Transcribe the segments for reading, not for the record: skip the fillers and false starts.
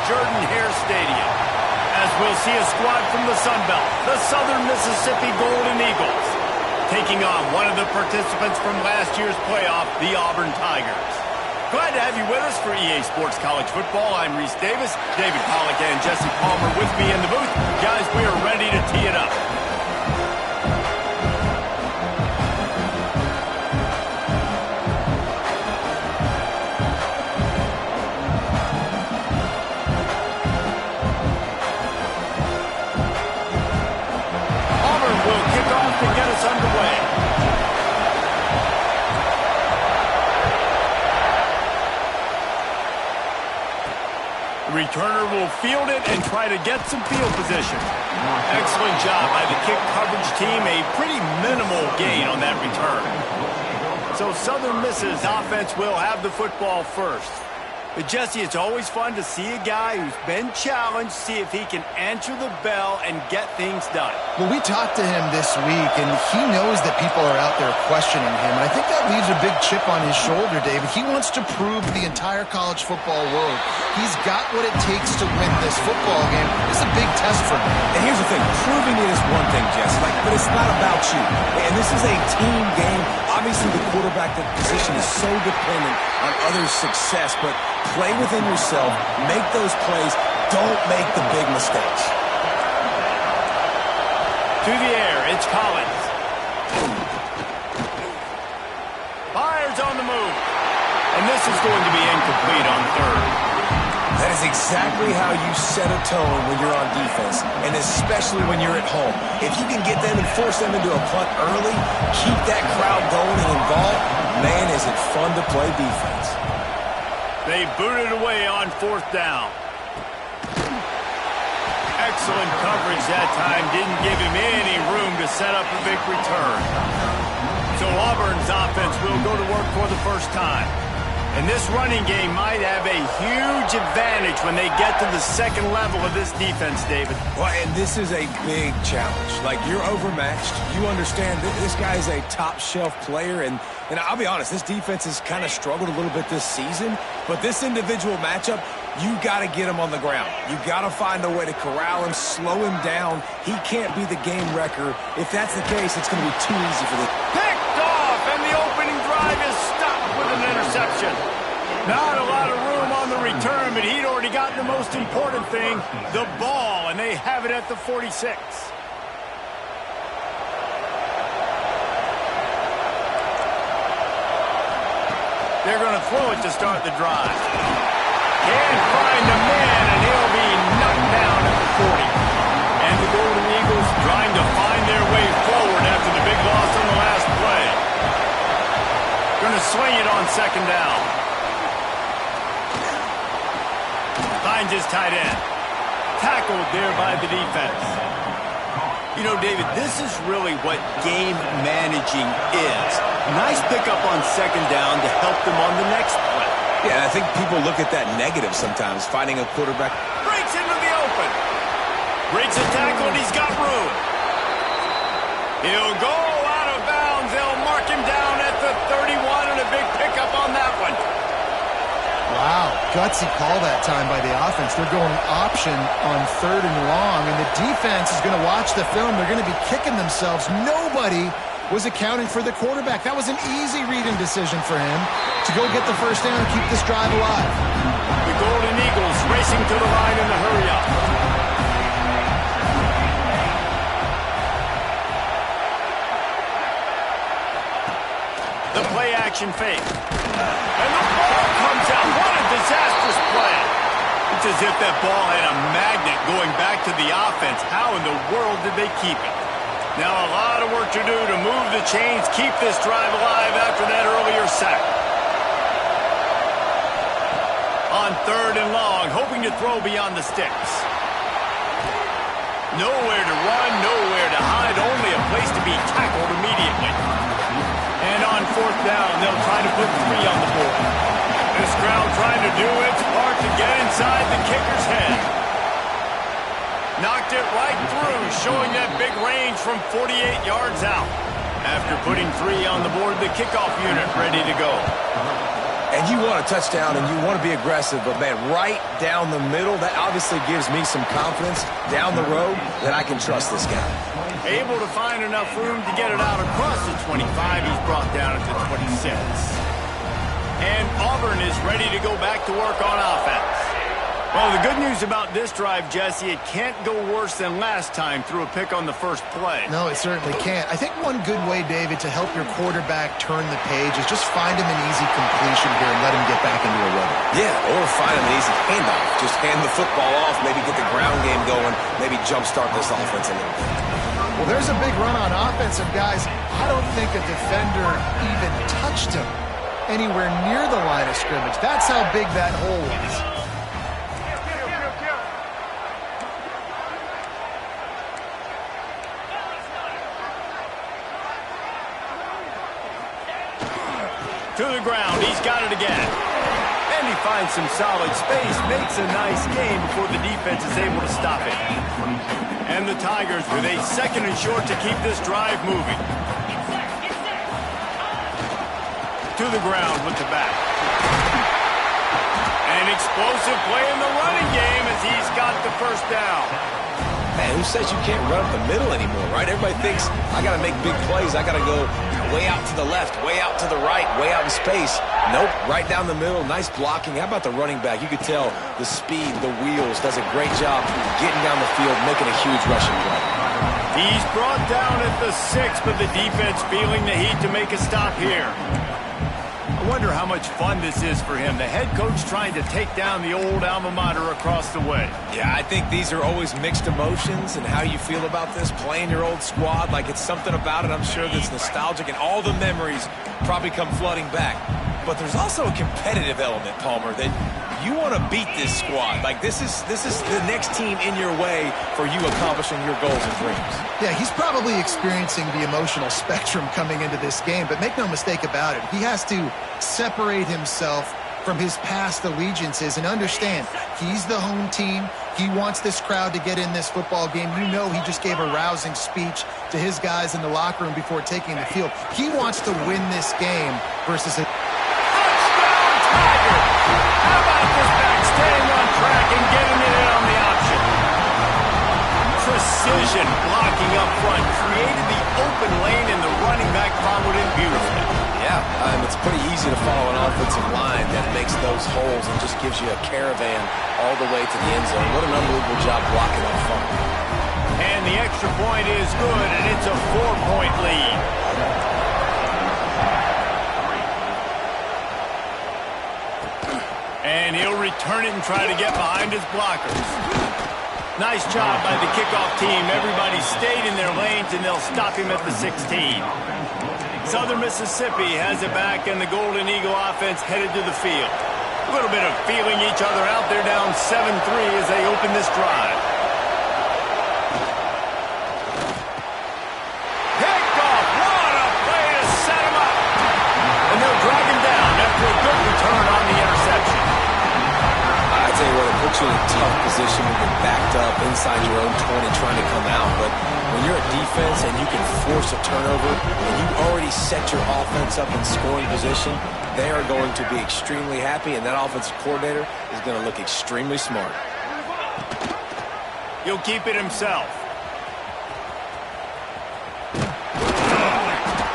Jordan-Hare Stadium, as we'll see a squad from the Sun Belt, the Southern Mississippi Golden Eagles, taking on one of the participants from last year's playoff, the Auburn Tigers. Glad to have you with us for EA Sports College Football. I'm Reese Davis, David Pollack and Jesse Palmer with me in the booth. Guys, we are ready to tee it up. To get us underway. The returner will field it and try to get some field position. Excellent job by the kick coverage team. A pretty minimal gain on that return. So Southern Miss's offense will have the football first. But, Jesse, it's always fun to see a guy who's been challenged, see if he can answer the bell and get things done. Well, we talked to him this week, and he knows that people are out there questioning him. And I think that leaves a big chip on his shoulder, David. He wants to prove to the entire college football world he's got what it takes to win this football game. This is a big test for him. And here's the thing. Proving it is one thing, Jesse, but it's not about you. And this is a team game. Obviously, the quarterback position is so dependent on others' success, but play within yourself, make those plays, don't make the big mistakes. To the air, it's Collins. Fires on the move. And this is going to be incomplete on third. That is exactly how you set a tone when you're on defense, and especially when you're at home. If you can get them and force them into a punt early, keep that crowd going and involved, man, is it fun to play defense. They booted away on fourth down. Excellent coverage that time. Didn't give him any room to set up a big return. So Auburn's offense will go to work for the first time. And this running game might have a huge advantage when they get to the second level of this defense, David. Well, and this is a big challenge. Like, you're overmatched. You understand that this guy is a top-shelf player, and I'll be honest, this defense has kind of struggled a little bit this season, but this individual matchup, you got to get him on the ground. You got to find a way to corral him, slow him down. He can't be the game wrecker. If that's the case, it's going to be too easy for the... Picked off, and the opening drive is stopped with an interception. Not a lot of room on the return, but he'd already gotten the most important thing, the ball, and they have it at the 46. They're going to throw it to start the drive. Can't find a man, and he'll be knocked down at the 40. And the Golden Eagles trying to find their way forward after the big loss on the last play. Going to swing it on second down. Finds his tight end. Tackled there by the defense. You know, David, this is really what game managing is. Nice pickup on second down to help them on the next play. Yeah, I think people look at that negative sometimes, finding a quarterback. Breaks into the open. Breaks a tackle, and he's got room. He'll go out of bounds. They'll mark him down at the 31, and a big pickup on that one. Wow, gutsy call that time by the offense. They're going option on third and long, and the defense is going to watch the film. They're going to be kicking themselves. Nobody was accounting for the quarterback. That was an easy reading decision for him to go get the first down and keep this drive alive. The Golden Eagles racing to the line in the hurry-up. The play-action fake. And the ball comes out. What a disastrous play. It's as if that ball had a magnet going back to the offense. How in the world did they keep it? Now a lot of work to do to move the chains, keep this drive alive after that earlier sack. On third and long, hoping to throw beyond the sticks. Nowhere to run, nowhere to hide, only a place to be tackled immediately. And on fourth down, they'll try to put 3 on the board. This crowd trying to do its part to get inside the kicker's head. Knocked it right through, showing that big range from 48 yards out. After putting 3 on the board, the kickoff unit ready to go. And you want a touchdown and you want to be aggressive, but, man, right down the middle, that obviously gives me some confidence down the road that I can trust this guy. Able to find enough room to get it out across the 25. He's brought down at the 26. And Auburn is ready to go back to work on offense. Well, the good news about this drive, Jesse, it can't go worse than last time through a pick on the first play. No, it certainly can't. I think one good way, David, to help your quarterback turn the page is just find him an easy completion here and let him get back into a rhythm. Yeah, or find him an easy handoff. Just hand the football off, maybe get the ground game going, maybe jumpstart this offense a little bit. Well, there's a big run on offense, and guys, I don't think a defender even touched him anywhere near the line of scrimmage. That's how big that hole was. To the ground, he's got it again. And he finds some solid space, makes a nice gain before the defense is able to stop it. And the Tigers with a 2nd and short to keep this drive moving. To the ground with the back. An explosive play in the running game as he's got the first down. Man, who says you can't run up the middle anymore, right? Everybody thinks I got to make big plays. I got to go way out to the left, way out to the right, way out in space. Nope, right down the middle, nice blocking. How about the running back? You could tell the speed, the wheels, does a great job getting down the field, making a huge rushing play. He's brought down at the 6, but the defense feeling the heat to make a stop here. I wonder how much fun this is for him. The head coach trying to take down the old alma mater across the way. Yeah, I think these are always mixed emotions and how you feel about this, playing your old squad. Like, it's something about it, I'm sure, that's nostalgic, and all the memories probably come flooding back. But there's also a competitive element, Palmer, that you want to beat this squad. Like, this is the next team in your way for you accomplishing your goals and dreams. Yeah, he's probably experiencing the emotional spectrum coming into this game, but make no mistake about it. He has to separate himself from his past allegiances and understand he's the home team. He wants this crowd to get in this football game. You know he just gave a rousing speech to his guys in the locker room before taking the field. He wants to win this game versus a... How about this back staying on track and getting it in on the option? Precision blocking up front created the open lane, and the running back followed it beautifully. Yeah, it's pretty easy to follow an offensive line that makes those holes and just gives you a caravan all the way to the end zone. What an unbelievable job blocking up front. And the extra point is good, and it's a 4-point lead. And he'll return it and try to get behind his blockers. Nice job by the kickoff team. Everybody stayed in their lanes, and they'll stop him at the 16. Southern Mississippi has it back, and the Golden Eagle offense headed to the field. A little bit of feeling each other out. They're down 7-3 as they open this drive. Picked off. What a play to set him up. And they'll drag him down after a good return on the interception. I tell you what, it puts you in a tough position when you're backed up inside your own 20 trying to come out. But when you're a defense and you can force a turnover and you already set your offense up in scoring position, they are going to be extremely happy, and that offensive coordinator is going to look extremely smart. He'll keep it himself.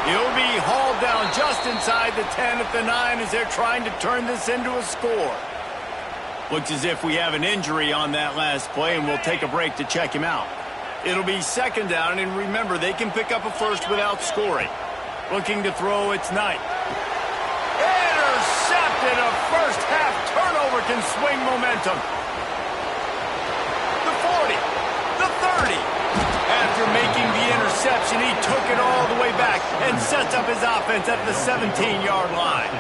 He'll be hauled down just inside the 10 at the 9 as they're trying to turn this into a score. Looks as if we have an injury on that last play, and we'll take a break to check him out. It'll be 2nd down, and remember, they can pick up a first without scoring. Looking to throw, it's Knight. Intercepted. A first-half turnover can swing momentum. The 40, the 30. After making the interception, he took it all the way back and sets up his offense at the 17-yard line.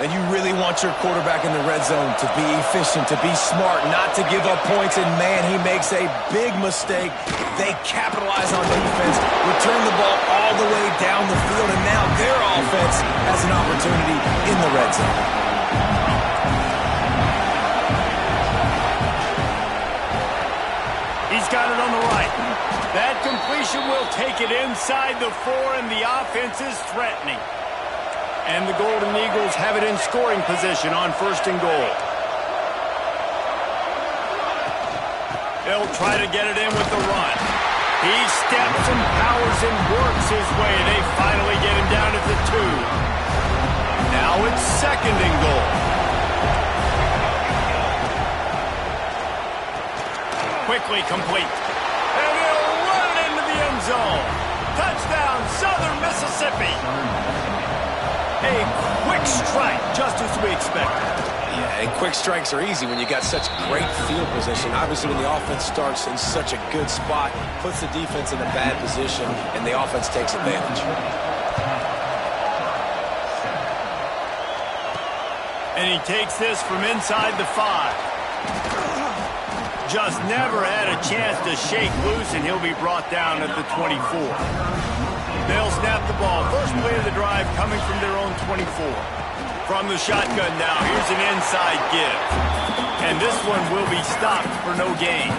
And you really want your quarterback in the red zone to be efficient, to be smart, not to give up points. And, man, he makes a big mistake. They capitalize on defense, return the ball all the way down the field, and now their offense has an opportunity in the red zone. He's got it on the right. That completion will take it inside the 4, and the offense is threatening. And the Golden Eagles have it in scoring position on 1st and goal. They'll try to get it in with the run. He steps and powers and works his way. They finally get him down at the 2. Now it's 2nd and goal. Quickly complete. And he'll run it into the end zone. Touchdown, Southern Mississippi. A quick strike, just as we expected. Yeah, and quick strikes are easy when you got such great field position. Obviously, when the offense starts in such a good spot, puts the defense in a bad position, and the offense takes advantage. And he takes this from inside the 5. Just never had a chance to shake loose, and he'll be brought down at the 24. They'll snap the ball. First play of the drive coming from their own 24. From the shotgun now, here's an inside give. And this one will be stopped for no gain.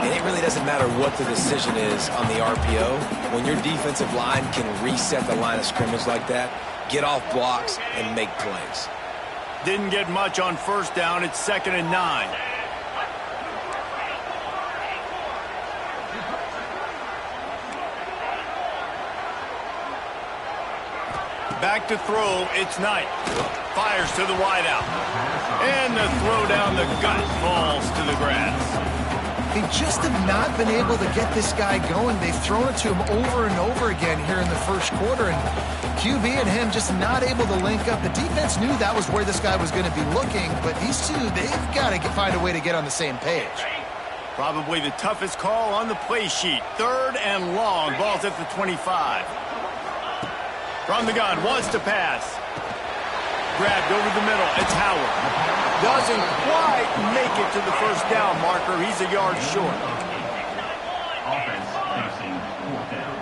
And it really doesn't matter what the decision is on the RPO. When your defensive line can reset the line of scrimmage like that, get off blocks and make plays. Didn't get much on 1st down. It's 2nd and 9. Back to throw, it's Knight. Fires to the wideout. And the throw down the gut falls to the grass. They just have not been able to get this guy going. They've thrown it to him over and over again here in the 1st quarter, and QB and him just not able to link up. The defense knew that was where this guy was going to be looking, but these two, they've got to find a way to get on the same page. Probably the toughest call on the play sheet. 3rd and long. Ball's at the 25. From the gun, wants to pass. Grabbed over the middle. It's Howard. Doesn't quite make it to the 1st down marker. He's a yard short. Offense facing 4th down.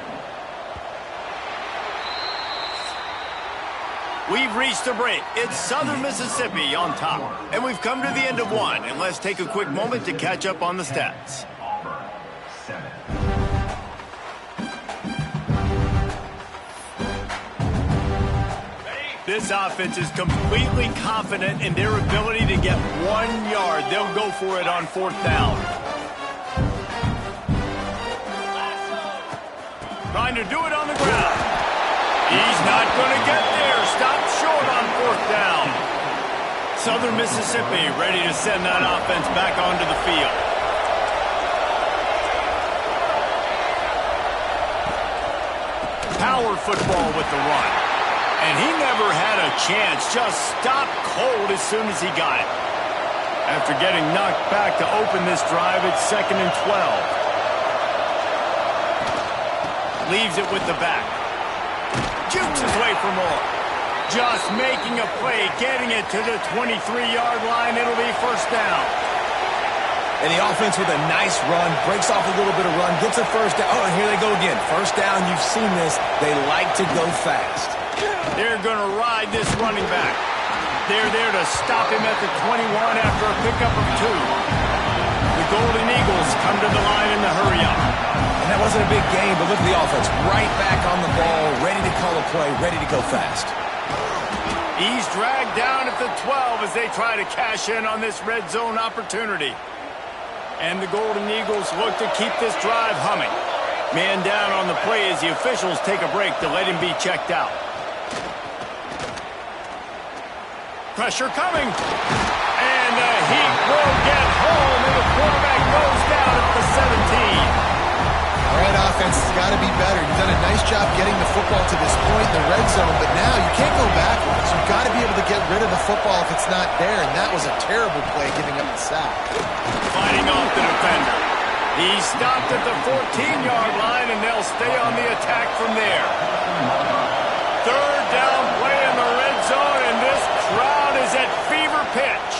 We've reached a break. It's Southern Mississippi on top. And we've come to the end of 1. And let's take a quick moment to catch up on the stats. Auburn 7. This offense is completely confident in their ability to get 1 yard. They'll go for it on 4th down. Trying to do it on the ground. He's not going to get there. Stopped short on 4th down. Southern Mississippi ready to send that offense back onto the field. Power football with the run. And he never had a chance, just stopped cold as soon as he got it. After getting knocked back to open this drive, it's 2nd and 12. Leaves it with the back. Jukes his way for more. Just making a play, getting it to the 23-yard line. It'll be 1st down. And the offense with a nice run, breaks off a little bit of run, gets a 1st down. Oh, and here they go again. 1st down, you've seen this. They like to go fast. They're going to ride this running back. They're there to stop him at the 21 after a pickup of 2. The Golden Eagles come to the line in the hurry-up. And that wasn't a big game, but look at the offense. Right back on the ball, ready to call a play, ready to go fast. He's dragged down at the 12 as they try to cash in on this red zone opportunity. And the Golden Eagles look to keep this drive humming. Man down on the play as the officials take a break to let him be checked out. Pressure coming. And the heat will get home, and the quarterback goes down at the 17. All right, offense has got to be better. You've done a nice job getting the football to this point in the red zone, but now you can't go backwards. You've got to be able to get rid of the football if it's not there, and that was a terrible play giving up the sack. Fighting off the defender. He stopped at the 14-yard line, and they'll stay on the attack from there. 3rd down play in the red zone, and this crowd is at fever pitch.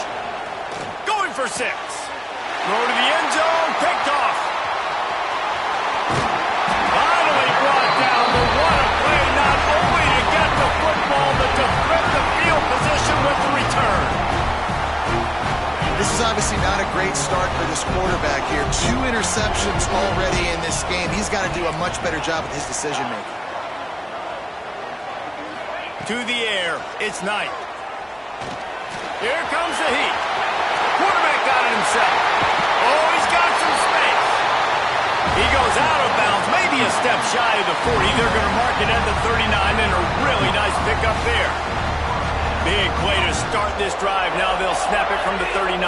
Going for 6. Throw to the end zone, picked off. Finally brought down, but what a play, not only to get the football, but to flip the field position with the return. This is obviously not a great start for this quarterback here. 2 interceptions already in this game. He's got to do a much better job with his decision-making. To the air. It's Knight. Here comes the heat. Quarterback got it himself. Oh, he's got some space. He goes out of bounds, maybe a step shy of the 40. They're going to mark it at the 39, and a really nice pickup there. Big play to start this drive. Now they'll snap it from the 39.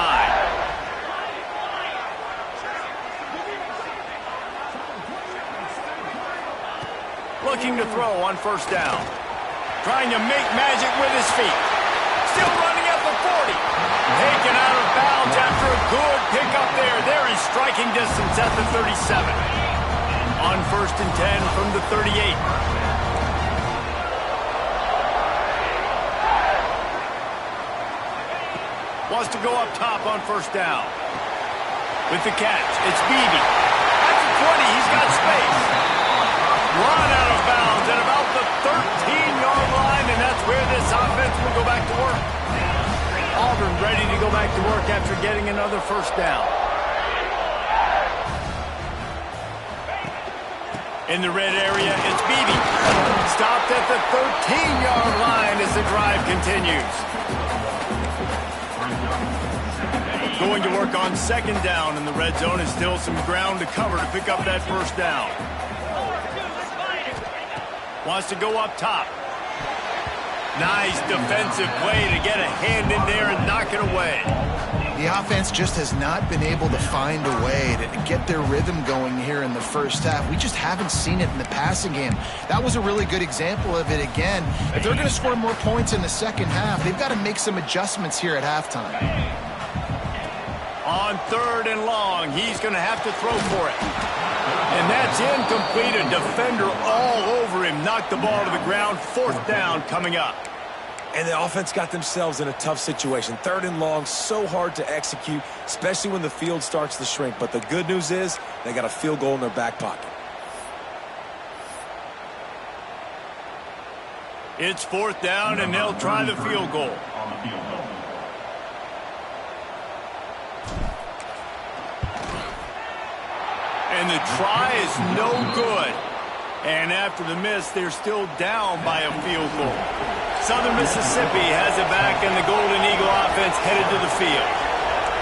Looking to throw on first down. Trying to make magic with his feet. Still running at the 40. Taken out of bounds after a good pickup there. They're in striking distance at the 37. On first and 10 from the 38. Wants to go up top on first down. With the catch, it's Beebe. At the 20, he's got space. Run out of bounds at about the 13-yard line, and that's where this offense will go back to work. Auburn ready to go back to work after getting another first down. In the red area, it's Beebe. Stopped at the 13-yard line as the drive continues. Going to work on second down in the red zone, and still some ground to cover to pick up that first down. Wants to go up top. Nice defensive play to get a hand in there and knock it away. The offense just has not been able to find a way to get their rhythm going here in the first half. We just haven't seen it in the passing game. That was a really good example of it again. If they're going to score more points in the second half, they've got to make some adjustments here at halftime. On third and long, he's going to have to throw for it. And that's incomplete. A defender all over him. Knocked the ball to the ground. Fourth down coming up. And the offense got themselves in a tough situation. Third and long, so hard to execute, especially when the field starts to shrink. But the good news is they got a field goal in their back pocket. It's fourth down, and they'll try the field goal. On the field goal. And the try is no good. And after the miss, they're still down by a field goal. Southern Mississippi has it back, and the Golden Eagle offense headed to the field.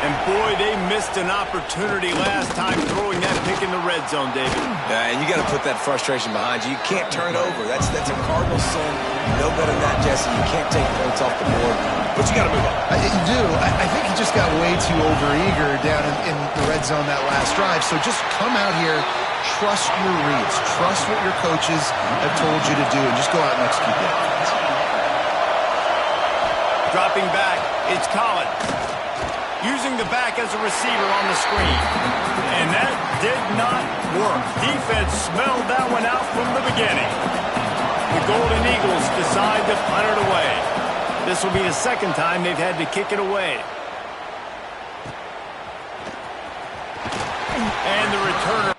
And boy, they missed an opportunity last time throwing that pick in the red zone, David. Yeah, and you got to put that frustration behind you. You can't turn it over. That's a cardinal sin. No better than that, Jesse. You can't take points off the board, but you got to move on. You do. I think he just got way too overeager down in the red zone that last drive. So just come out here, trust your reads, trust what your coaches have told you to do, and just go out and execute that. Dropping back, it's Collins. Using the back as a receiver on the screen. And that did not work. Defense smelled that one out from the beginning. The Golden Eagles decide to punt it away. This will be the second time they've had to kick it away. And the returner.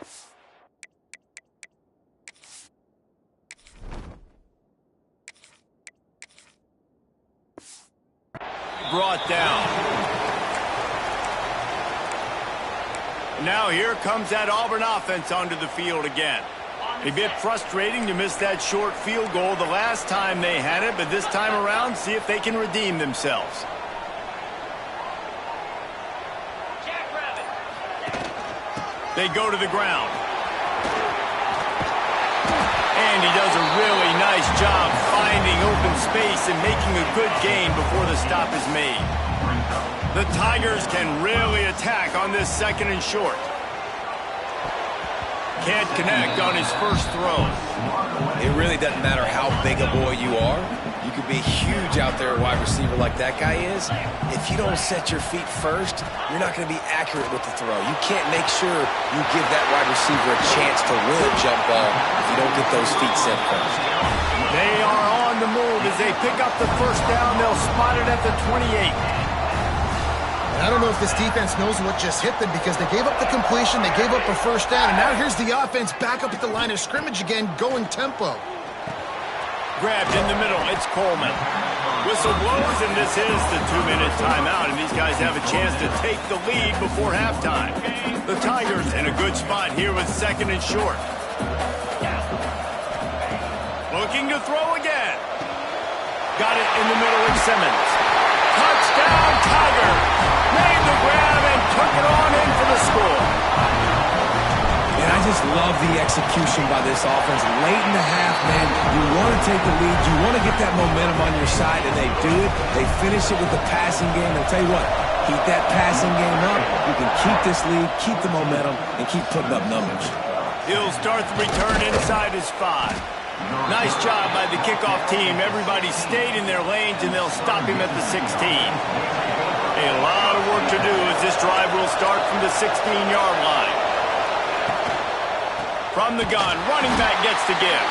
Brought down. Now here comes that Auburn offense onto the field again. A bit frustrating to miss that short field goal the last time they had it, but this time around, see if they can redeem themselves. They go to the ground. And he does a really nice job finding open space and making a good gain before the stop is made. The Tigers can really attack on this second and short. Can't connect on his first throw. It really doesn't matter how big a boy you are. You could be huge out there, a wide receiver like that guy is. If you don't set your feet first, you're not going to be accurate with the throw. You can't make sure you give that wide receiver a chance to win a jump ball if you don't get those feet set first. They are on the move as they pick up the first down. They'll spot it at the 28. I don't know if this defense knows what just hit them because they gave up the completion, they gave up a first down, and now here's the offense back up at the line of scrimmage again, going tempo. Grabbed in the middle, it's Coleman. Whistle blows, and this is the 2-minute timeout, and these guys have a chance to take the lead before halftime. The Tigers in a good spot here with second and short. Looking to throw again. Got it in the middle with Simmons. Touchdown, Tiger. Made the grab and took it on in for the score. And I just love the execution by this offense. Late in the half, man, you want to take the lead. You want to get that momentum on your side, and they do it. They finish it with the passing game. I'll tell you what, keep that passing game up. You can keep this lead, keep the momentum, and keep putting up numbers. He'll start the return inside his 5. Nice job by the kickoff team. Everybody stayed in their lanes, and they'll stop him at the 16. A lot of work to do as this drive will start from the 16-yard line. From the gun, running back gets to give.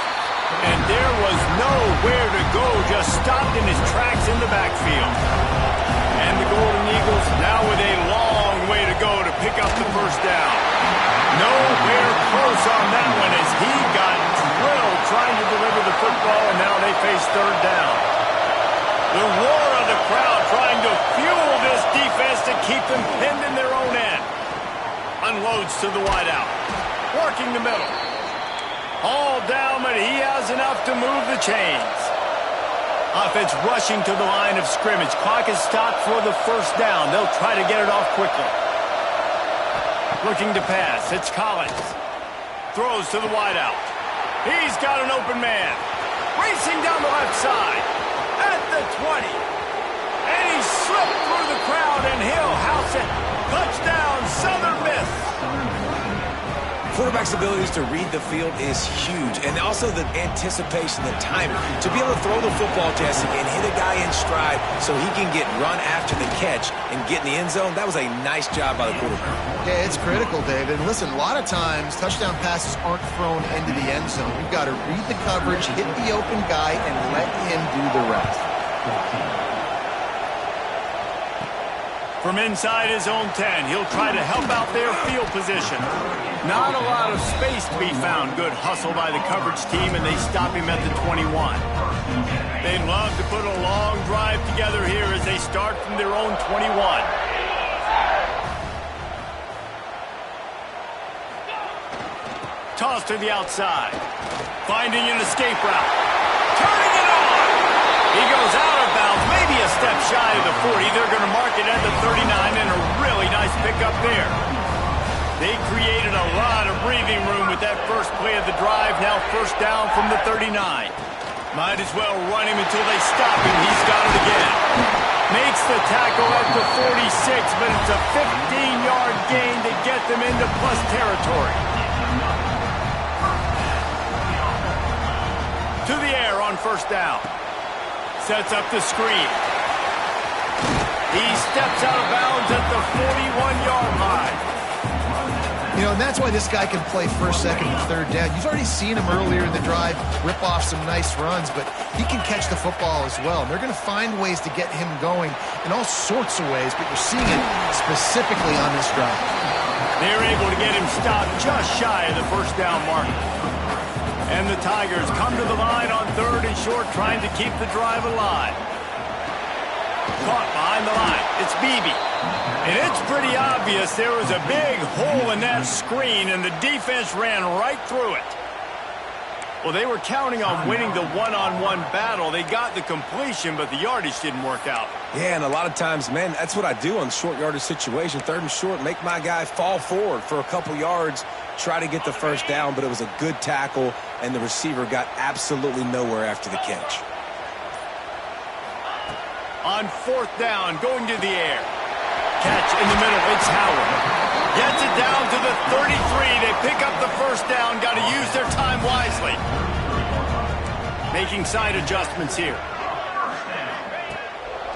And there was nowhere to go, just stopped in his tracks in the backfield. And the Golden Eagles now with a long way to go to pick up the first down. Nowhere close on that one as he got drilled trying to deliver the football, and now they face third down. The roar of the crowd trying to fuel this defense to keep them pinned in their own end. Unloads to the wideout. Working the middle. All down, but he has enough to move the chains. Offense rushing to the line of scrimmage. Clock is stopped for the first down. They'll try to get it off quickly. Looking to pass. It's Collins. Throws to the wideout. He's got an open man. Racing down the left side. At the 20. And he slipped through the crowd, and he'll house it. Touchdown, Southern Miss. Quarterback's abilities to read the field is huge, and also the anticipation, the timing. To be able to throw the football, Jesse, and hit a guy in stride so he can get run after the catch and get in the end zone, that was a nice job by the quarterback. Yeah, it's critical, David. And listen, a lot of times touchdown passes aren't thrown into the end zone. You've got to read the coverage, hit the open guy, and let him do the rest. From inside his own 10, he'll try to help out their field position. Not a lot of space to be found. Good hustle by the coverage team, and they stop him at the 21. They'd love to put a long drive together here as they start from their own 21. Toss to the outside. Finding an escape route. Turning it on. He goes out of bounds, maybe a step shy of the 40. They're going to mark it at the 39, and a really nice pickup there. They created a lot of breathing room with that first play of the drive. Now first down from the 39. Might as well run him until they stop him. He's got it again. Makes the tackle at the 46, but it's a 15-yard gain to get them into plus territory. To the air on first down. Sets up the screen. He steps out of bounds at the 41-yard line. You know, and that's why this guy can play first, second, and third down. You've already seen him earlier in the drive rip off some nice runs, but he can catch the football as well. And they're going to find ways to get him going in all sorts of ways, but you're seeing it specifically on this drive. They're able to get him stopped just shy of the first down mark. And the Tigers come to the line on third and short, trying to keep the drive alive. Caught behind the line. It's Beebe. And it's pretty obvious there was a big hole in that screen, and the defense ran right through it. Well, they were counting on winning the one-on-one battle. They got the completion, but the yardage didn't work out. Yeah, and a lot of times, man, that's what I do on short yardage situation. Third and short, make my guy fall forward for a couple yards, try to get the first down, but it was a good tackle, and the receiver got absolutely nowhere after the catch. On fourth down, going to the air. Catch in the middle, it's Howard. Gets it down to the 33. They pick up the first down. Got to use their time wisely. Making side adjustments here.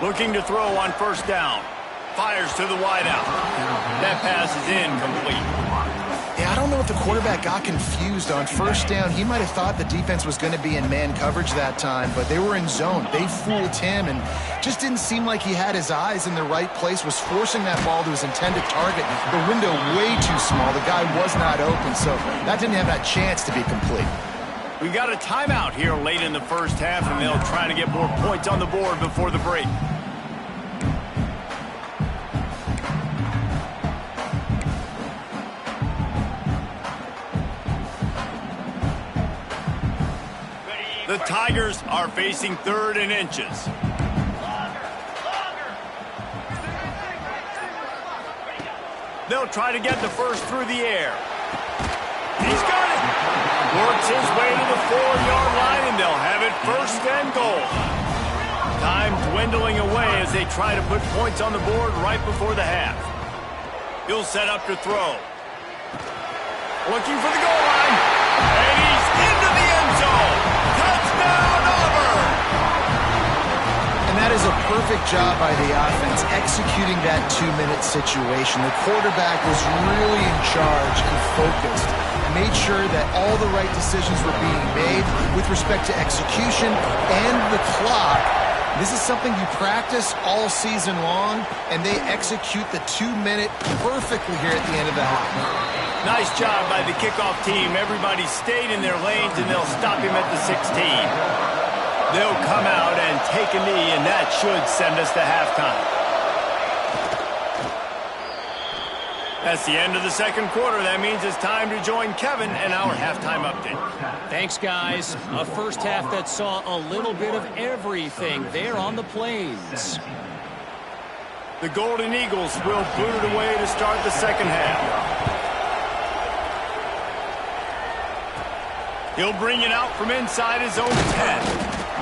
Looking to throw on first down. Fires to the wideout. That pass is incomplete. Yeah, I don't know if the quarterback got confused on first down. He might have thought the defense was going to be in man coverage that time, but they were in zone. They fooled him and just didn't seem like he had his eyes in the right place, was forcing that ball to his intended target. The window way too small. The guy was not open, so that didn't have that chance to be complete. We got a timeout here late in the first half, and they'll try to get more points on the board before the break. The Tigers are facing 3rd and inches. They'll try to get the first through the air. He's got it. Works his way to the 4-yard line, and they'll have it 1st and goal. Time dwindling away as they try to put points on the board right before the half. He'll set up to throw. Looking for the goal line. And he's into the end zone. Touchdown, Auburn! And that is a perfect job by the offense, executing that 2-minute situation. The quarterback was really in charge and focused. Made sure that all the right decisions were being made with respect to execution and the clock. This is something you practice all season long, and they execute the 2-minute perfectly here at the end of the half. Nice job by the kickoff team. Everybody stayed in their lanes, and they'll stop him at the 16. They'll come out and take a knee, and that should send us to halftime. That's the end of the 2nd quarter. That means it's time to join Kevin and our halftime update. Thanks, guys. A first half that saw a little bit of everything there on the Plains. The Golden Eagles will boot it away to start the 2nd half. He'll bring it out from inside his own 10.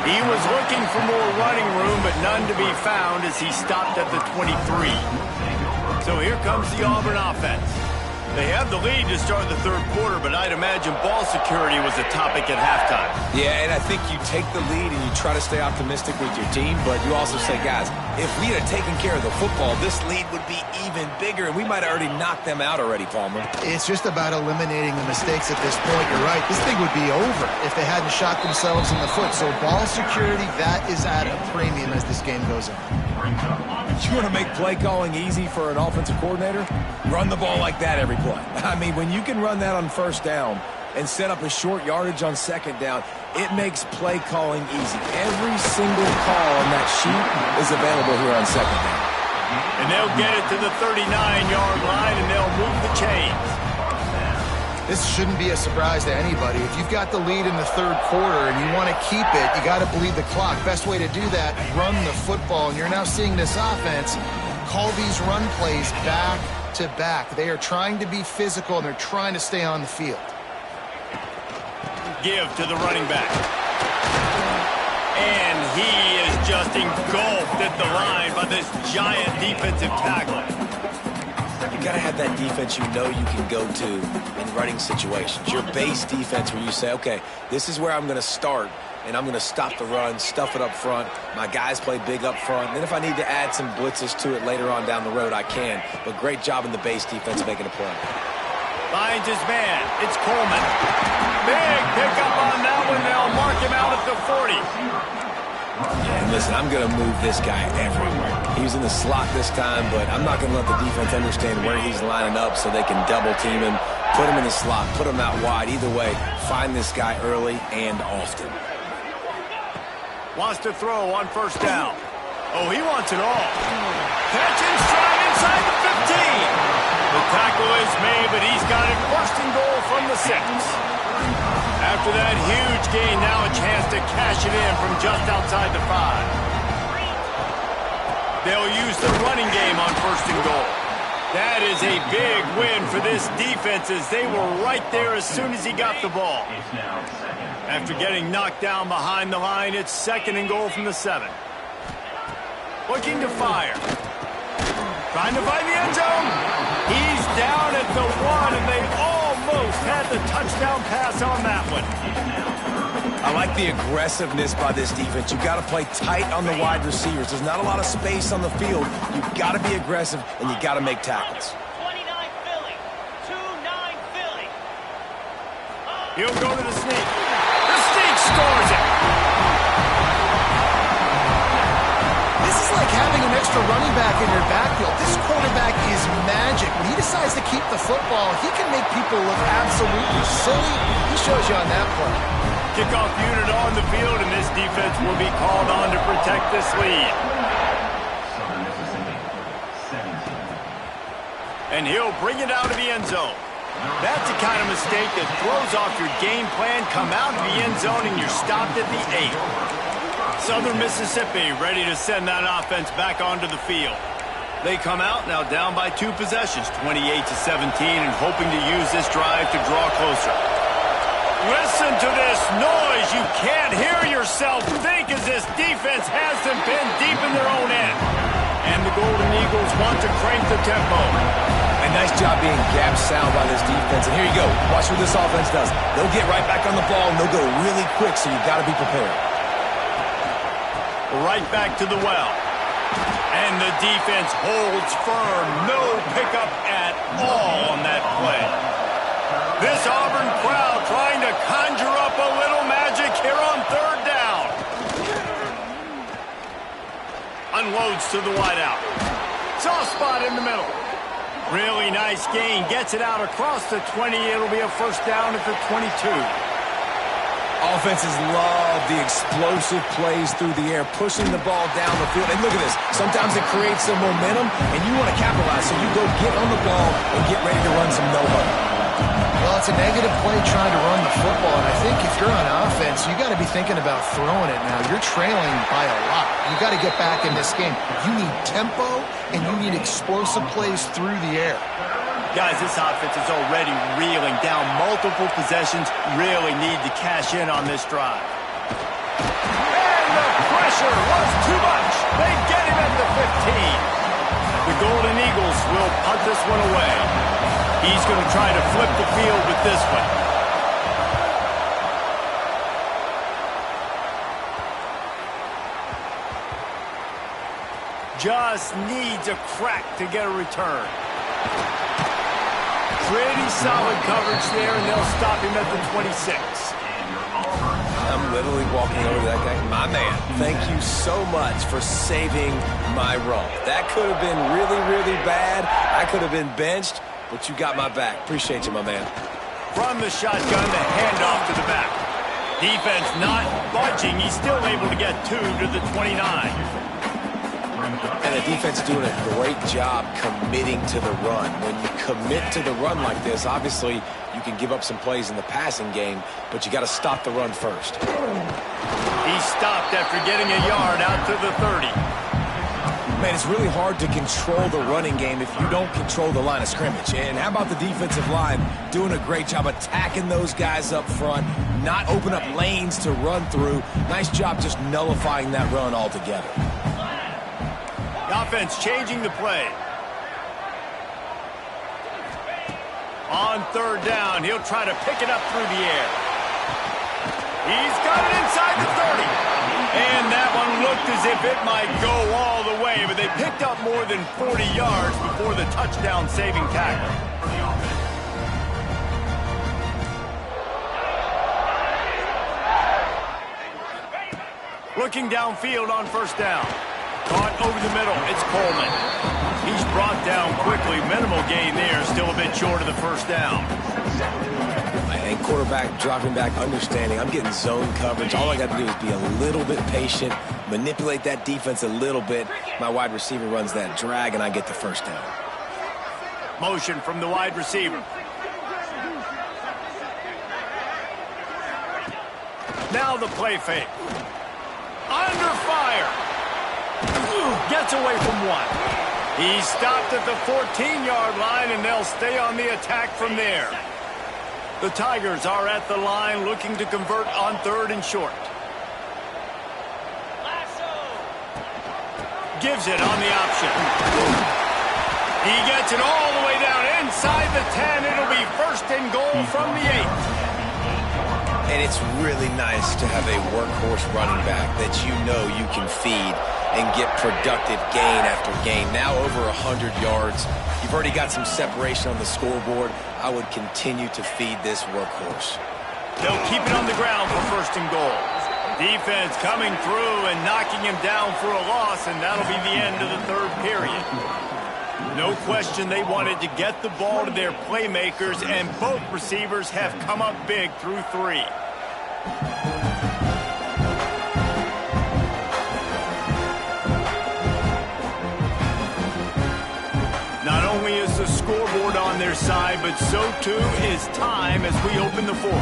He was looking for more running room, but none to be found as he stopped at the 23. So here comes the Auburn offense. They have the lead to start the 3rd quarter, but I'd imagine ball security was a topic at halftime. Yeah, and I think you take the lead and you try to stay optimistic with your team, but you also say, guys, if we had taken care of the football, this lead would be even bigger, and we might have already knocked them out already, Palmer. It's just about eliminating the mistakes at this point. You're right. This thing would be over if they hadn't shot themselves in the foot. So ball security, that is at a premium as this game goes on. You want to make play calling easy for an offensive coordinator? Run the ball like that every play. I mean, when you can run that on 1st down and set up a short yardage on 2nd down, it makes play calling easy. Every single call on that sheet is available here on 2nd down. And they'll get it to the 39-yard line, and they'll move the chains. This shouldn't be a surprise to anybody. If you've got the lead in the 3rd quarter and you want to keep it, you got to bleed the clock. Best way to do that, run the football. And you're now seeing this offense call these run plays back to back. They are trying to be physical, and they're trying to stay on the field. Give to the running back. And he is just engulfed at the line by this giant defensive tackle. You got to have that defense you know you can go to in running situations. Your base defense where you say, okay, this is where I'm going to start, and I'm going to stop the run, stuff it up front. My guys play big up front. And then if I need to add some blitzes to it later on down the road, I can. But great job in the base defense making a play. Finds his man. It's Coleman. Big pickup on that one. They'll mark him out at the 40. And listen, I'm going to move this guy everywhere. He's in the slot this time, but I'm not going to let the defense understand where he's lining up so they can double team him, put him in the slot, put him out wide. Either way, find this guy early and often. Wants to throw on 1st down. Oh, he wants it all. Catch and stride inside the 15. The tackle is made, but he's got it 1st and goal from the 6. After that huge gain, now a chance to cash it in from just outside the 5. They'll use the running game on 1st and goal. That is a big win for this defense as they were right there as soon as he got the ball. After getting knocked down behind the line, it's 2nd and goal from the 7. Looking to fire. Trying to find the end zone. He's down at the 1, and they almost had the touchdown pass on that one. I like the aggressiveness by this defense. You've got to play tight on the wide receivers. There's not a lot of space on the field. You've got to be aggressive, and you've got to make tackles. 29 Philly. 2-9 Philly. He'll go to the sneak. The sneak scores it. This is like having an extra running back in your backfield. This quarterback is magic. When he decides to keep the football, he can make people look absolutely silly. He shows you on that play. Kickoff unit on the field, and this defense will be called on to protect this lead. Southern Mississippi, 17. And he'll bring it out of the end zone. That's the kind of mistake that throws off your game plan. Come out to the end zone and you're stopped at the 8. Southern Mississippi ready to send that offense back onto the field. They come out now down by 2 possessions, 28-17, and hoping to use this drive to draw closer. Listen to this noise. You can't hear yourself think as this defense has them pinned deep in their own end. And the Golden Eagles want to crank the tempo. A nice job being gapped sound by this defense. And here you go. Watch what this offense does. They'll get right back on the ball, and they'll go really quick, so you've got to be prepared. Right back to the well. And the defense holds firm. No pickup at all on that play. This Auburn crowd trying to conjure up a little magic here on 3rd down. Unloads to the wideout. Soft spot in the middle. Really nice gain. Gets it out across the 20. It'll be a 1st down at the 22. Offenses love the explosive plays through the air, pushing the ball down the field. And look at this. Sometimes it creates some momentum, and you want to capitalize. So you go get on the ball and get ready to run some no-huddle. Well, it's a negative play trying to run the football, and I think if you're on offense, you got to be thinking about throwing it now. You're trailing by a lot. You got to get back in this game. You need tempo, and you need explosive plays through the air. Guys, this offense is already reeling down multiple possessions. Really need to cash in on this drive. And the pressure was too much. They get him at the 15. The Golden Eagles will punt this one away. He's going to try to flip the field with this one. Just needs a crack to get a return. Pretty solid coverage there, and they'll stop him at the 26. I'm literally walking over to that guy. My man, thank you so much for saving my run. That could have been really, really bad. I could have been benched, but you got my back. Appreciate you, my man. From the shotgun, the handoff to the back. Defense not budging. He's still able to get 2 to the 29. And the defense is doing a great job committing to the run. When you commit to the run like this, obviously you can give up some plays in the passing game, but you got to stop the run first. He stopped after getting a yard out to the 30. Man, it's really hard to control the running game if you don't control the line of scrimmage. And how about the defensive line doing a great job attacking those guys up front, not open up lanes to run through. Nice job just nullifying that run altogether. The offense changing the play. On 3rd down, he'll try to pick it up through the air. He's got it inside the 30. And that one looked as if it might go all the way, but they picked up more than 40 yards before the touchdown-saving tackle. Looking downfield on 1st down. Caught over the middle. It's Coleman. He's brought down quickly. Minimal gain there. Still a bit short of the 1st down. And quarterback dropping back, understanding I'm getting zone coverage. All I got to do is be a little bit patient, manipulate that defense a little bit. My wide receiver runs that drag, and I get the 1st down. Motion from the wide receiver. Now the play fake. Under fire. Gets away from one. He stopped at the 14-yard line, and they'll stay on the attack from there. The Tigers are at the line looking to convert on 3rd and short. Gives it on the option. He gets it all the way down inside the 10. It'll be 1st and goal from the 8. And it's really nice to have a workhorse running back that you know you can feed and get productive gain after gain. Now over 100 yards. You've already got some separation on the scoreboard. I would continue to feed this workhorse. They'll keep it on the ground for 1st and goal. Defense coming through and knocking him down for a loss, and that'll be the end of the 3rd period. No question they wanted to get the ball to their playmakers, and both receivers have come up big through 3. Not only is the scoreboard on their side, but so too is time as we open the fourth.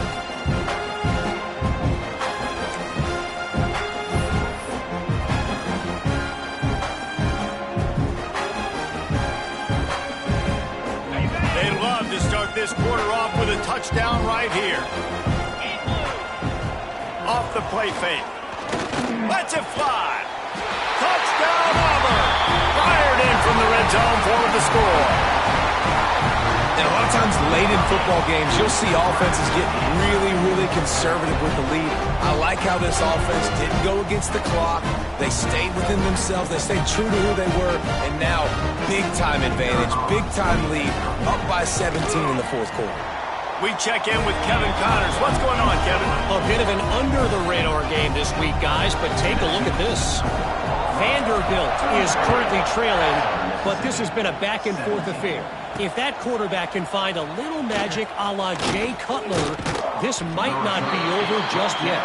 They love to start this quarter off with a touchdown right here. Off the play fake. Lets it fly. Touchdown, Auburn. Fired in from the red zone for the score. And a lot of times late in football games, you'll see offenses get really, really conservative with the lead. I like how this offense didn't go against the clock. They stayed within themselves. They stayed true to who they were. And now, big-time advantage, big-time lead, up by 17 in the fourth quarter. We check in with Kevin Connors. What's going on, Kevin? A bit of an under-the-radar game this week, guys, but take a look at this. Vanderbilt is currently trailing, but this has been a back-and-forth affair. If that quarterback can find a little magic a la Jay Cutler, this might not be over just yet.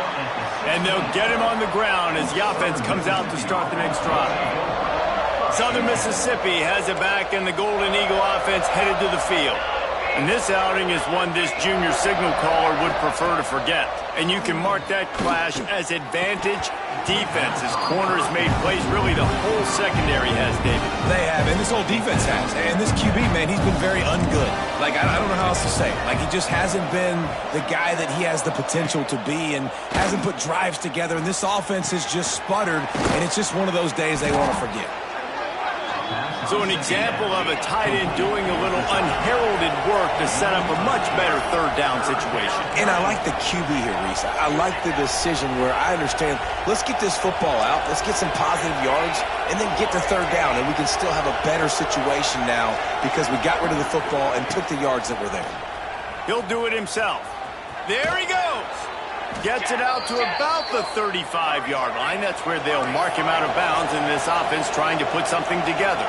And they'll get him on the ground as the offense comes out to start the next drive. Southern Mississippi has it back, and the Golden Eagle offense headed to the field. And this outing is one this junior signal caller would prefer to forget. And you can mark that clash as advantage defense, as corners made plays. Really, the whole secondary has, David. They have, and this whole defense has. And this QB, man, he's been very ungood. Like, I don't know how else to say it. Like, he just hasn't been the guy that he has the potential to be and hasn't put drives together. And this offense has just sputtered, and it's just one of those days they want to forget. So an example of a tight end doing a little unheralded work to set up a much better third down situation. And I like the QB here, Reese. I like the decision where I understand, let's get this football out, let's get some positive yards, and then get to third down, and we can still have a better situation now because we got rid of the football and took the yards that were there. He'll do it himself. There he goes. Gets it out to about the 35-yard line. That's where they'll mark him out of bounds in this offense trying to put something together.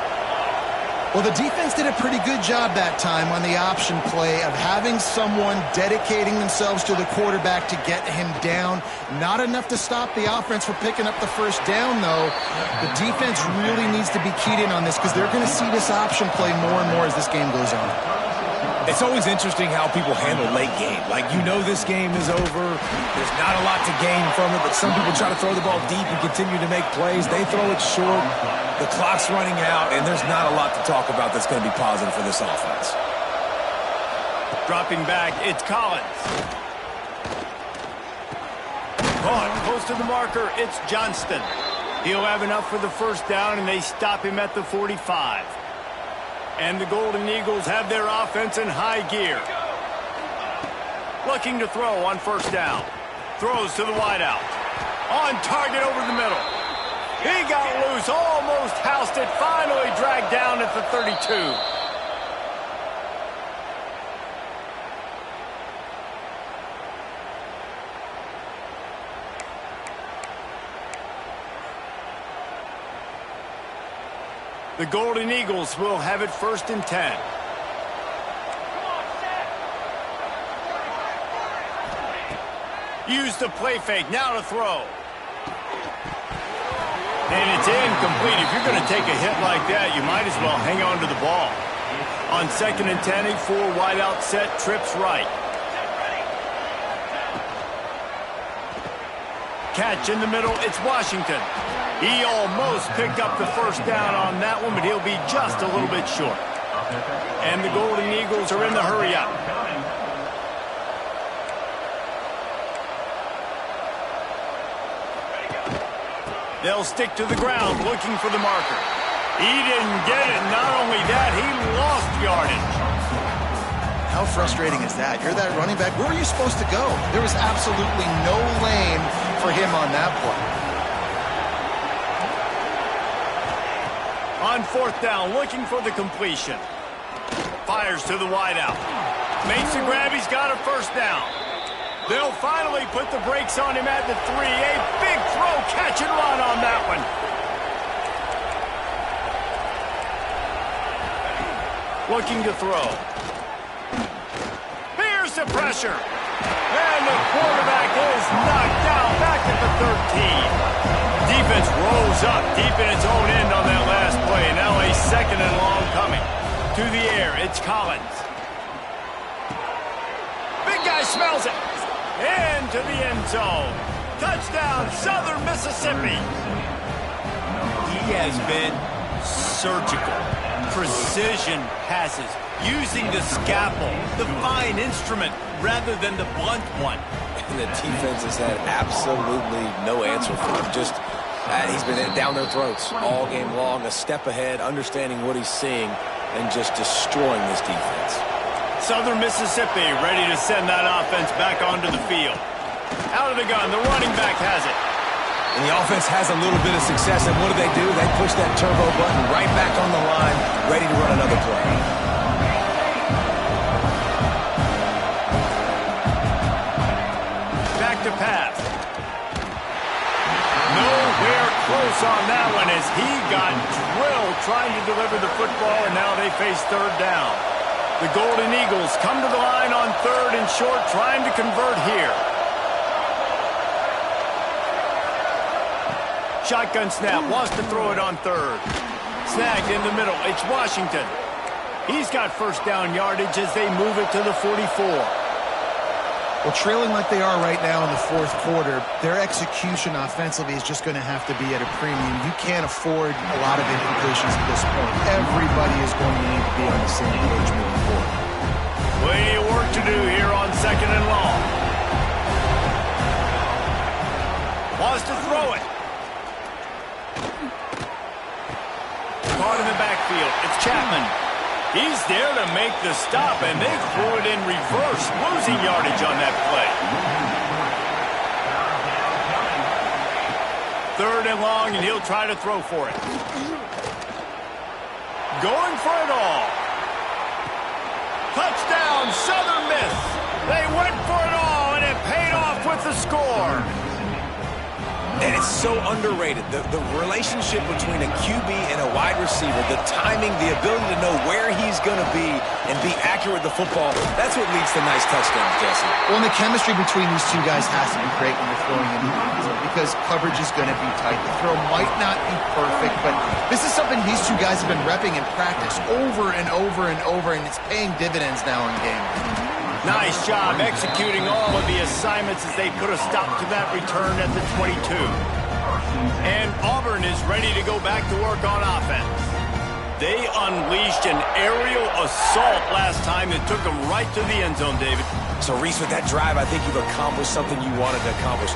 Well, the defense did a pretty good job that time on the option play of having someone dedicating themselves to the quarterback to get him down. Not enough to stop the offense from picking up the first down, though. The defense really needs to be keyed in on this because they're going to see this option play more and more as this game goes on. It's always interesting how people handle late game. Like, you know this game is over. There's not a lot to gain from it, but some people try to throw the ball deep and continue to make plays. They throw it short. The clock's running out, and there's not a lot to talk about that's going to be positive for this offense. Dropping back, it's Collins. Caught close to the marker, it's Johnston. He'll have enough for the first down, and they stop him at the 45. And the Golden Eagles have their offense in high gear. Looking to throw on first down. Throws to the wideout. On target over the middle. He got loose, almost housed it, finally dragged down at the 32. The Golden Eagles will have it 1st and 10. Use the play fake, now to throw. And it's incomplete. If you're going to take a hit like that, you might as well hang on to the ball. On 2nd and 10, a 4 wide out set, trips right. Catch in the middle, it's Washington. He almost picked up the first down on that one, but he'll be just a little bit short. And the Golden Eagles are in the hurry-up. They'll stick to the ground looking for the marker. He didn't get it. Not only that, he lost yardage. How frustrating is that? You're that running back. Where were you supposed to go? There was absolutely no lane for him on that play. On 4th down, looking for the completion. Fires to the wideout. Makes the grab. He's got a first down. They'll finally put the brakes on him at the 3. A big throw, catch and run on that one. Looking to throw. Here's the pressure. And the quarterback is knocked down back at the 13. Defense rolls up deep in its own end on that last play. Now a 2nd and long coming. To the air, it's Collins. Smells it. Into the end zone. Touchdown, Southern Mississippi. He has been surgical. Precision passes. Using the scalpel, the fine instrument, rather than the blunt one. And the defense has had absolutely no answer for him. Just, he's been down their throats all game long, a step ahead, understanding what he's seeing, and just destroying this defense. Southern Mississippi ready to send that offense back onto the field. Out of the gun, the running back has it. And the offense has a little bit of success, and what do? They push that turbo button right back on the line, ready to run another play. To pass. Nowhere close on that one as he got drilled trying to deliver the football, and now they face third down. The Golden Eagles come to the line on third and short, trying to convert here. Shotgun snap, wants to throw it on third. Snagged in the middle, it's Washington. He's got first down yardage as they move it to the 44. Well, trailing like they are right now in the fourth quarter, their execution offensively is just going to have to be at a premium. You can't afford a lot of incompletions at this point. Everybody is going to need to be on the same page moving forward. Plenty of work to do here on second and long. Wants to throw it. Caught in the backfield. It's Chapman. He's there to make the stop, and they threw it in reverse, losing yardage on that play. Third and long, and he'll try to throw for it. Going for it all. Touchdown, Southern Miss. They went for it all, and it paid off with the score. And it's so underrated. The relationship between a QB and a wide receiver, the timing, the ability to know where he's going to be and be accurate with the football, that's what leads to nice touchdowns, Jesse. Well, and the chemistry between these two guys has to be great when you're throwing in the end zone because coverage is going to be tight. The throw might not be perfect, but this is something these two guys have been repping in practice over and over and over, and it's paying dividends now in game. Nice job executing all of the assignments as they put a stop to that return at the 22. And Auburn is ready to go back to work on offense. They unleashed an aerial assault last time that took them right to the end zone, David. So, Reese, with that drive, I think you've accomplished something you wanted to accomplish.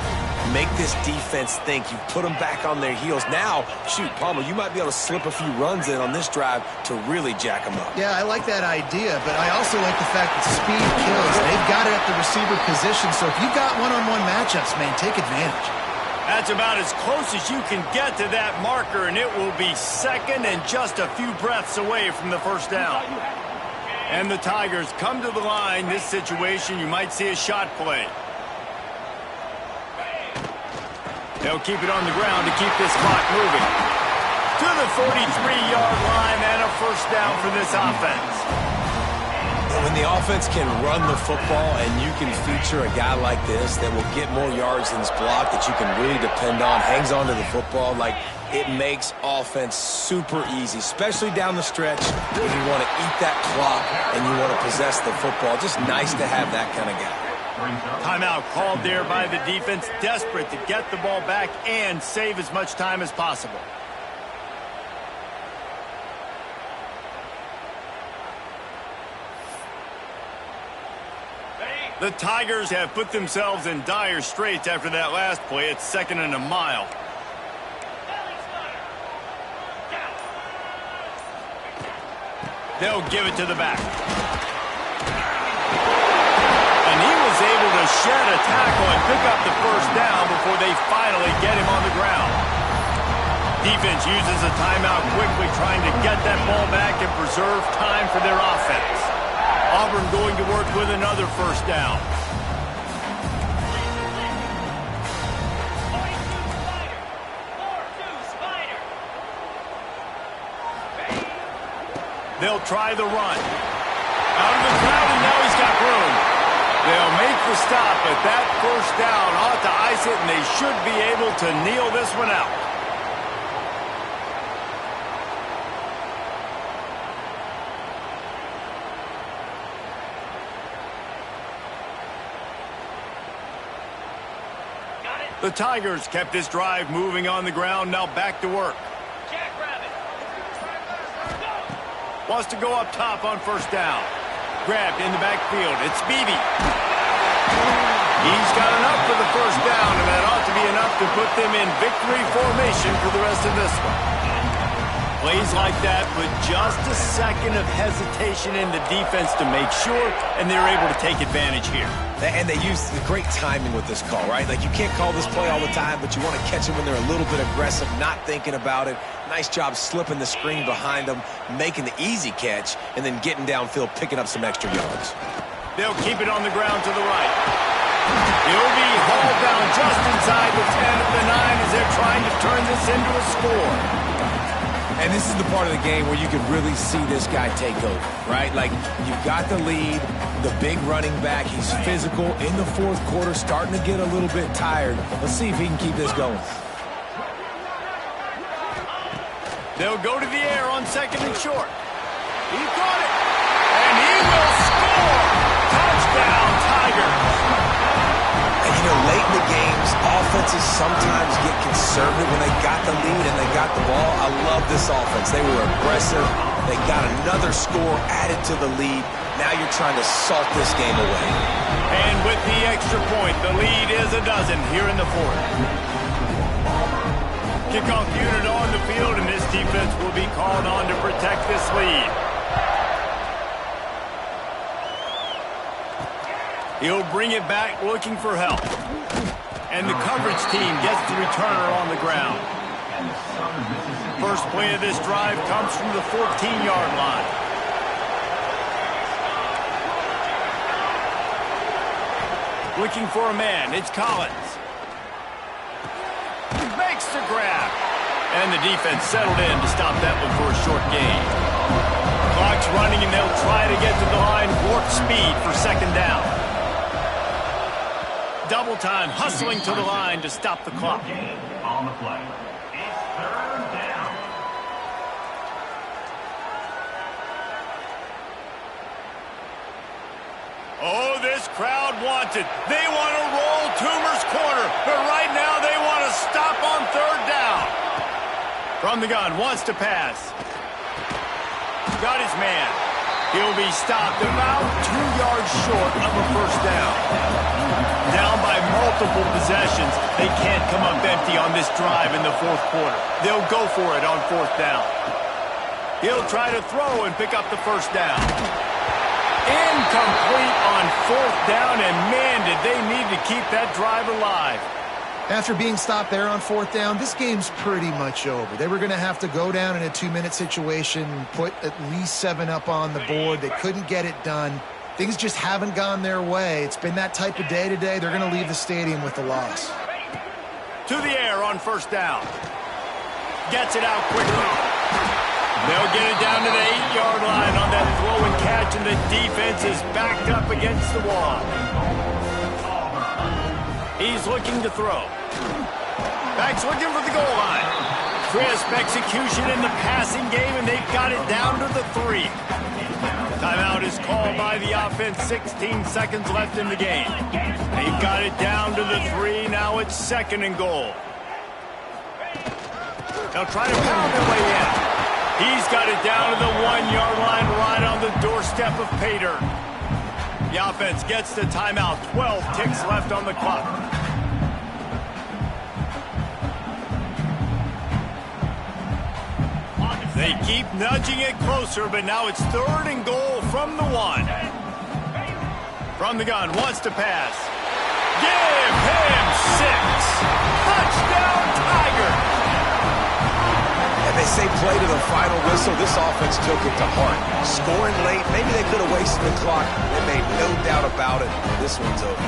Make this defense think. You've put them back on their heels. Now, shoot, Palmer, you might be able to slip a few runs in on this drive to really jack them up. Yeah, I like that idea, but I also like the fact that speed kills. They've got it at the receiver position, so if you've got one-on-one matchups, man, take advantage. That's about as close as you can get to that marker, and it will be second and just a few breaths away from the first down. And the Tigers come to the line. This situation, you might see a shot play. They'll keep it on the ground to keep this clock moving. To the 43-yard line and a first down for this offense. When the offense can run the football and you can feature a guy like this that will get more yards than his block that you can really depend on, hangs on to the football, like it makes offense super easy, especially down the stretch when you want to eat that clock and you want to possess the football. Just nice to have that kind of guy. Timeout called there by the defense, desperate to get the ball back and save as much time as possible. The Tigers have put themselves in dire straits after that last play. It's second and a mile. They'll give it to the back. And he was able to shed a tackle and pick up the first down before they finally get him on the ground. Defense uses a timeout quickly, trying to get that ball back and preserve time for their offense. Auburn going to work with another first down. They'll try the run. Out of the crowd, and now he's got room. They'll make the stop, but that first down ought to ice it, and they should be able to kneel this one out. The Tigers kept this drive moving on the ground, now back to work. Jackrabbit. Wants to go up top on first down. Grabbed in the backfield. It's Beebe. He's got enough for the first down, and that ought to be enough to put them in victory formation for the rest of this one. Plays like that put just a second of hesitation in the defense to make sure, and they're able to take advantage here. And they use the great timing with this call, right? Like, you can't call this play all the time, but you want to catch them when they're a little bit aggressive, not thinking about it. Nice job slipping the screen behind them, making the easy catch, and then getting downfield, picking up some extra yards. They'll keep it on the ground to the right. He'll be hauled down just inside the 10 of the 9 as they're trying to turn this into a score. And this is the part of the game where you can really see this guy take over, right? Like, you've got the lead, the big running back. He's physical in the fourth quarter, starting to get a little bit tired. Let's see if he can keep this going. They'll go to the air on second and short. He caught it, and he will score. Touchdown, Tigers. And, you know, late in the games, offenses sometimes get conservative when they got the lead and they got the ball. I love this offense. They were aggressive. They got another score added to the lead. Now you're trying to salt this game away. And with the extra point, the lead is a dozen here in the fourth. Kickoff unit on the field, and this defense will be called on to protect this lead. He'll bring it back looking for help. And the coverage team gets the returner on the ground. First play of this drive comes from the 14-yard line. Looking for a man, it's Collins. Makes the grab. And the defense settled in to stop that one for a short gain. Clock's running, and they'll try to get to the line warp speed for second down. Double time, hustling to the line to stop the clock. On the play. It's third down. Oh, this crowd wants it. They want to roll Toomer's corner, but right now they want to stop on third down. From the gun, wants to pass. Got his man. He'll be stopped about 2 yards short of a first down. Down by multiple possessions, they can't come up empty on this drive in the fourth quarter. They'll go for it on fourth down. He'll try to throw and pick up the first down. Incomplete on fourth down, and man, did they need to keep that drive alive. After being stopped there on fourth down, this game's pretty much over. They were going to have to go down in a 2-minute situation, put at least 7 up on the board. They couldn't get it done. Things just haven't gone their way. It's been that type of day today. They're going to leave the stadium with the loss. To the air on first down. Gets it out quickly. They'll get it down to the 8-yard line on that throw and catch, and the defense is backed up against the wall. He's looking to throw. Back's looking for the goal line. Crisp execution in the passing game, and they've got it down to the 3. Timeout is called by the offense. 16 seconds left in the game. They've got it down to the 3. Now it's second and goal. They'll try to pound their way in. He's got it down to the 1-yard line, right on the doorstep of Pater. The offense gets the timeout. 12 ticks left on the clock. They keep nudging it closer, but now it's third and goal from the 1. From the gun, wants to pass. Give him 6. Touchdown, Tigers. And they say play to the final whistle. This offense took it to heart. Scoring late, maybe they could have wasted the clock. They made no doubt about it. This one's over.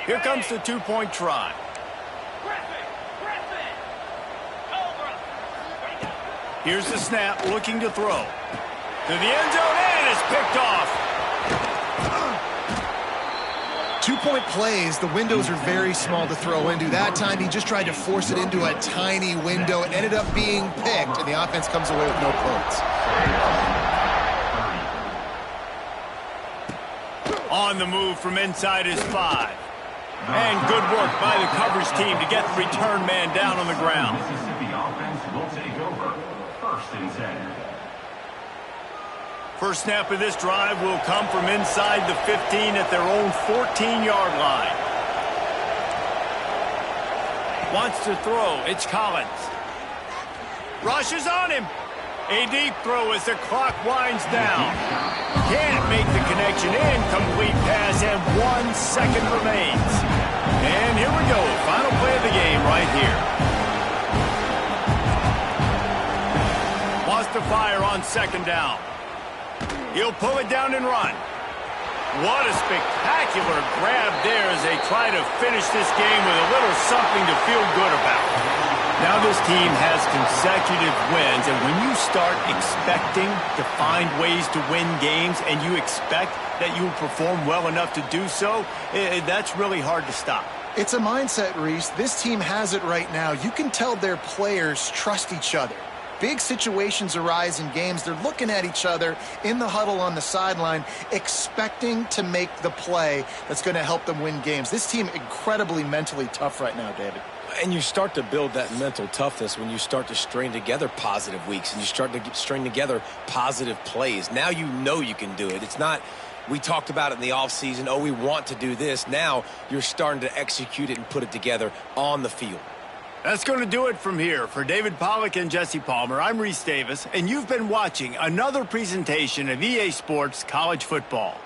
Here comes the 2-point try. Here's the snap, looking to throw. To the end zone, and it's picked off. 2-point plays, the windows are very small to throw into. That time, he just tried to force it into a tiny window. It ended up being picked, and the offense comes away with no points. On the move from inside his 5. And good work by the coverage team to get the return man down on the ground. Mississippi offense will take over. 1st and 10. First snap of this drive will come from inside the 15 at their own 14-yard line. Wants to throw. It's Collins. Rushes on him. A deep throw as the clock winds down. Can't make the connection. Incomplete pass, and 1 second remains. And here we go. Final play of the game right here. Wants to fire on 2nd down. He'll pull it down and run. What a spectacular grab there as they try to finish this game with a little something to feel good about. Now this team has consecutive wins, and when you start expecting to find ways to win games and you expect that you will perform well enough to do so, that's really hard to stop. It's a mindset, Reese. This team has it right now. You can tell their players trust each other. Big situations arise in games. They're looking at each other in the huddle on the sideline, expecting to make the play that's going to help them win games. This team incredibly mentally tough right now, David. And you start to build that mental toughness when you start to string together positive weeks and you start to string together positive plays. Now you know you can do it. It's not, we talked about it in the offseason, oh, we want to do this. Now you're starting to execute it and put it together on the field. That's going to do it from here. For David Pollack and Jesse Palmer, I'm Reese Davis, and you've been watching another presentation of EA Sports College Football.